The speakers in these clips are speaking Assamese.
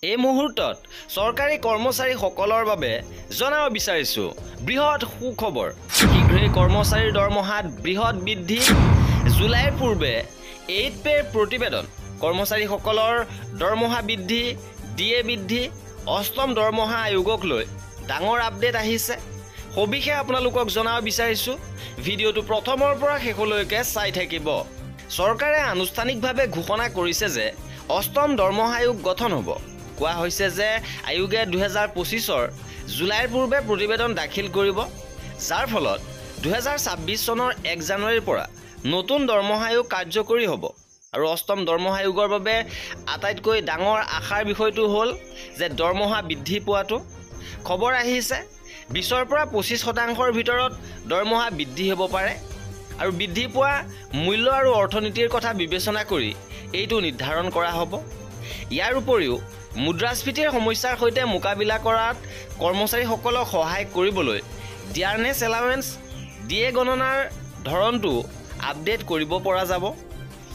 এই মুহূৰ্তত চৰকাৰী কৰ্মচাৰীসকলৰ বাবে জনাব বিচাৰিছো বৃহৎ সুখবৰ। শীঘ্ৰেই কৰ্মচাৰীৰ দৰমহাত বৃহৎ বৃদ্ধি। জুলাইৰ পূৰ্বে 8 পেৰ প্ৰতিবেদন। কৰ্মচাৰীসকলৰ দৰমহা বৃদ্ধি, ডিএ বৃদ্ধি, অষ্টম দৰমহা আয়োগক লৈ ডাঙৰ আপডেট আহিছে। সবিশেষ আপোনালোকক জনাব বিচাৰিছো। ভিডিঅ'টো প্ৰথমৰ পৰা শেষলৈকে চাই থাকিব। চৰকাৰে আনুষ্ঠানিকভাৱে ঘোষণা কৰিছে যে অষ্টম দৰমহা আয়োগ গঠন হ'ব। কোৱা হৈছে যে আয়োগে 2025 জুলাইৰ পূৰ্বে প্ৰতিবেদন দাখিল কৰিব, যাৰ ফলত 2026 চনৰ 1 জানুৱাৰীৰ পৰা নতুন দৰমহা আয়োগ কাৰ্যকৰী হ'ব। আৰু অষ্টম দৰমহা আয়োগৰ বাবে আটাইতকৈ ডাঙৰ আশাৰ বিষয়টো হ'ল যে দৰমহা বৃদ্ধি পোৱাটো। খবৰ আহিছে 20ৰ পৰা 25% ভিতৰত দৰমহা বৃদ্ধি হ'ব পাৰে। আৰু বৃদ্ধি পোৱা মূল্য আৰু অৰ্থনীতিৰ কথা বিবেচনা কৰি এইটো নিৰ্ধাৰণ কৰা হ'ব। ইয়াৰ উপৰিও মুদ্ৰাস্ফীতিৰ সমস্যাৰ সৈতে মোকাবিলা কৰাত কৰ্মচাৰীসকলক সহায় কৰিবলৈ ডিয়াৰনেছ এলাৱেন্স ডিএ গণনাৰ ধৰণটো আপডেট কৰিব পৰা যাব।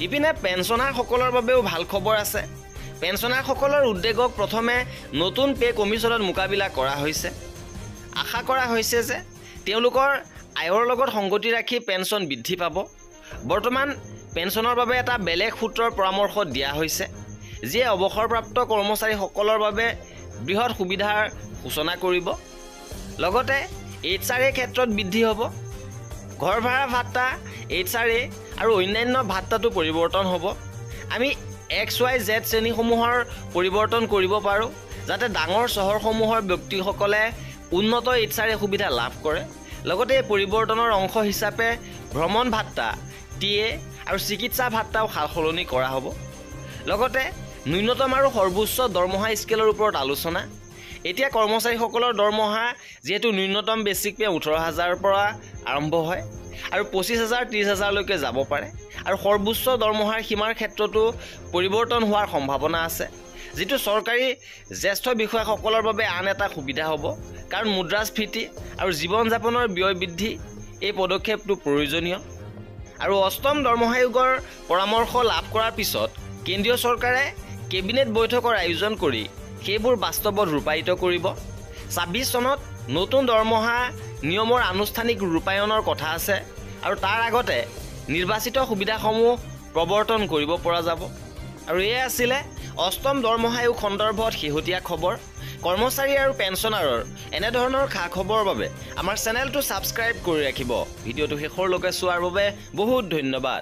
ইপিনে পেঞ্চনাৰসকলৰ বাবেও ভাল খবৰ আছে। পেঞ্চনাৰসকলৰ উদ্বেগক প্ৰথমে নতুন পে কমিশ্যনত মোকাবিলা কৰা হৈছে। আশা কৰা হৈছে যে তেওঁলোকৰ আয়ৰ লগত সংগতি ৰাখি পেঞ্চন বৃদ্ধি পাব। বৰ্তমান পেঞ্চনৰ বাবে এটা বেলেগ সূত্ৰৰ পৰামৰ্শ দিয়া হৈছে, যিয়ে অৱসৰপ্ৰাপ্ত কৰ্মচাৰীসকলৰ বাবে বৃহৎ সুবিধাৰ সূচনা কৰিব। লগতে HRA ক্ষেত্ৰত বৃদ্ধি হ'ব। ঘৰ ভাড়া ভাত্তা, HRA আৰু অন্যান্য ভাত্তাটো পৰিৱৰ্তন হ'ব। আমি XYZ শ্ৰেণীসমূহৰ পৰিৱৰ্তন কৰিব পাৰোঁ, যাতে ডাঙৰ চহৰসমূহৰ ব্যক্তিসকলে উন্নত HRA সুবিধা লাভ কৰে। লগতে এই পৰিৱৰ্তনৰ অংশ হিচাপে ভ্ৰমণ ভাত্তা, TA আৰু চিকিৎসা ভাত্তাও সালসলনি কৰা হ'ব। লগতে ন্যূনতম আৰু সৰ্বোচ্চ দৰমহা স্কেলৰ ওপৰত আলোচনা। এতিয়া কৰ্মচাৰীসকলৰ দৰমহা যিহেতু ন্যূনতম বেচিক পে 18,000ৰ পৰা আৰম্ভ হয় আৰু 25,000 30,000লৈকে যাব পাৰে। আৰু সৰ্বোচ্চ দৰমহাৰ সীমাৰ ক্ষেত্ৰতো পৰিৱৰ্তন হোৱাৰ সম্ভাৱনা আছে, যিটো চৰকাৰী জ্যেষ্ঠ বিষয়াসকলৰ বাবে আন এটা সুবিধা হ'ব। কাৰণ মুদ্ৰাস্ফীতি আৰু জীৱন যাপনৰ ব্যয় বৃদ্ধি এই পদক্ষেপটো প্ৰয়োজনীয়। আৰু অষ্টম দৰমহা আয়োগৰ পৰামৰ্শ লাভ কৰাৰ পিছত কেন্দ্ৰীয় চৰকাৰে কেবিনেট বৈঠকৰ আয়োজন কৰি সেইবোৰ বাস্তৱত ৰূপায়িত কৰিব। 26 চনত নতুন দৰমহা নিয়মৰ আনুষ্ঠানিক ৰূপায়ণৰ কথা আছে। আৰু তাৰ আগতে নিৰ্বাচিত সুবিধাসমূহ প্ৰৱৰ্তন কৰিব পৰা যাব। আৰু এয়া আছিলে অষ্টম দৰমহা আয়োগ সন্দৰ্ভত শেহতীয়া খবৰ। কৰ্মচাৰী আৰু পেঞ্চনাৰৰ এনেধৰণৰ খা খবৰৰ বাবে আমাৰ চেনেলটো ছাবস্ক্ৰাইব কৰি ৰাখিব। ভিডিঅ'টো শেষৰলৈকে চোৱাৰ বাবে বহুত ধন্যবাদ।